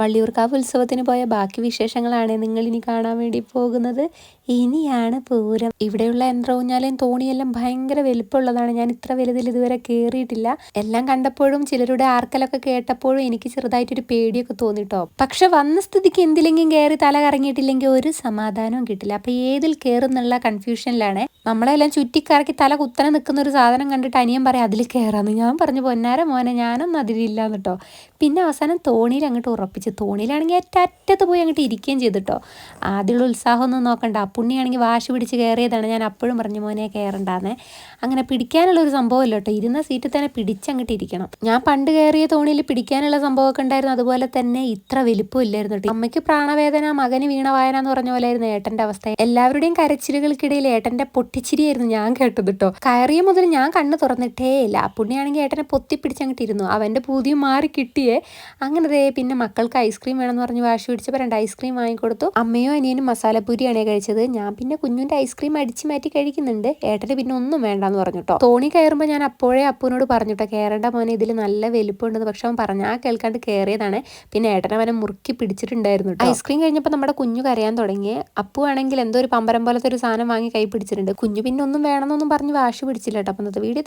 വള്ളിയൂർക്കാവ് ഉത്സവത്തിന് പോയ ബാക്കി വിശേഷങ്ങളാണ് നിങ്ങൾ ഇനി കാണാൻ വേണ്ടി പോകുന്നത്. ഇനിയാണ് പൂരം. ഇവിടെയുള്ള യന്ത്രഊഞ്ഞാലും തോണിയെല്ലാം ഭയങ്കര വലുപ്പമുള്ളതാണ്. ഞാൻ ഇത്ര വലുതിൽ ഇതുവരെ കയറിയിട്ടില്ല. എല്ലാം കണ്ടപ്പോഴും ചിലരുടെ ആർക്കലൊക്കെ കേട്ടപ്പോഴും എനിക്ക് ചെറുതായിട്ടൊരു പേടിയൊക്കെ തോന്നിട്ടോ. പക്ഷെ വന്ന സ്ഥിതിക്ക് എന്തിലെങ്കിലും കയറി തല കറങ്ങിയിട്ടില്ലെങ്കിൽ ഒരു സമാധാനവും കിട്ടില്ല. അപ്പൊ ഏതിൽ കയറും എന്നുള്ള കൺഫ്യൂഷനിലാണ്. നമ്മളെല്ലാം ചുറ്റിക്കറക്കി തല കുത്തനെ നിൽക്കുന്ന ഒരു സാധനം കണ്ടിട്ട് അനിയൻ പറയാം അതിൽ കയറാന്ന്. ഞാൻ പറഞ്ഞു പൊന്നാര മോനെ ഞാനൊന്നും അതിലില്ലാന്ന് കേട്ടോ. പിന്നെ അവസാനം തോണിയിൽ അങ്ങോട്ട് ഉറപ്പിച്ചു. തോണിയിലാണെങ്കിൽ അറ്റത്ത് പോയി അങ്ങോട്ട് ഇരിക്കുകയും ചെയ്തിട്ടോ. ആദ്യമുള്ള ഉത്സാഹമൊന്നും നോക്കണ്ട. പുണ്ണിയാണെങ്കിൽ വാശി പിടിച്ച് കയറിയതാണ്. ഞാൻ അപ്പോഴും പറഞ്ഞു മോനെ കയറണ്ടാന്നേ. അങ്ങനെ പിടിക്കാനുള്ള ഒരു സംഭവമല്ല കേട്ടോ. ഇരുന്ന സീറ്റിൽ തന്നെ പിടിച്ചങ്ങോട്ട് ഇരിക്കണം. ഞാൻ പണ്ട് കയറിയ തോണിയിൽ പിടിക്കാനുള്ള സംഭവമൊക്കെ ഉണ്ടായിരുന്നു. അതുപോലെ തന്നെ ഇത്ര വലിപ്പം ഇല്ലായിരുന്നു കേട്ടോ. അമ്മയ്ക്ക് പ്രാണവേദന, മകന് വീണവായന എന്ന് പറഞ്ഞ പോലെ ആയിരുന്നു ഏട്ടൻ്റെ അവസ്ഥ. എല്ലാവരുടെയും കരച്ചിലുകൾക്കിടയിൽ ഏട്ടൻ്റെ പൊട്ടിച്ചിരിയായിരുന്നു ഞാൻ കേട്ടത് കേട്ടോ. കയറിയ മുതൽ ഞാൻ കണ്ണ് തുറന്നിട്ടേ ഇല്ല. പുണ്ണിയാണെങ്കിൽ ഏട്ടനെ പൊത്തിപ്പിടിച്ചങ്ങോട്ട് ഇരുന്നു. അവൻ്റെ പൂതിയും മാറി കിട്ടിയേ. അങ്ങനെ പിന്നെ മക്കൾക്ക് ഐസ്ക്രീം വേണമെന്ന് പറഞ്ഞ് വാശി പിടിച്ചപ്പോൾ 2 ഐസ്ക്രീം വാങ്ങിക്കൊടുത്തു. അമ്മയും അനിയനും മസാലപ്പൂരിയാണ് കഴിച്ചത്. ഞാൻ പിന്നെ കുഞ്ഞിൻ്റെ ഐസ്ക്രീം അടിച്ചു മാറ്റി കഴിക്കുന്നുണ്ട്. ഏട്ടന് പിന്നെ ഒന്നും വേണ്ടാന്ന് പറഞ്ഞിട്ടോ. തോണി കയറുമ്പോൾ ഞാൻ അപ്പോഴേ അപ്പൂനോട് പറഞ്ഞിട്ടോ കയറേണ്ട മോനെ, ഇതിൽ നല്ല വലിപ്പമുണ്ടെന്ന്. പക്ഷെ അവൻ പറഞ്ഞാൽ കേൾക്കാണ്ട് കയറിയതാണ്. പിന്നെ ഏട്ടനെ അവനെ മുറുക്കി പിടിച്ചിട്ടുണ്ടായിരുന്നു. ഐസ്ക്രീം കഴിഞ്ഞപ്പോൾ നമ്മുടെ കുഞ്ഞു കരയാൻ തുടങ്ങി. അപ്പു ആണെങ്കിൽ എന്തോ ഒരു പമ്പരം പോലത്തെ ഒരു സാധനം വാങ്ങി കൈ പിടിച്ചിട്ടുണ്ട്. കുഞ്ഞു പിന്നെ ഒന്നും വേണമെന്നൊന്നും പറഞ്ഞ് വാശി പിടിച്ചില്ല കേട്ടോ. അപ്പം ഇന്നത്തെ വീഡിയോ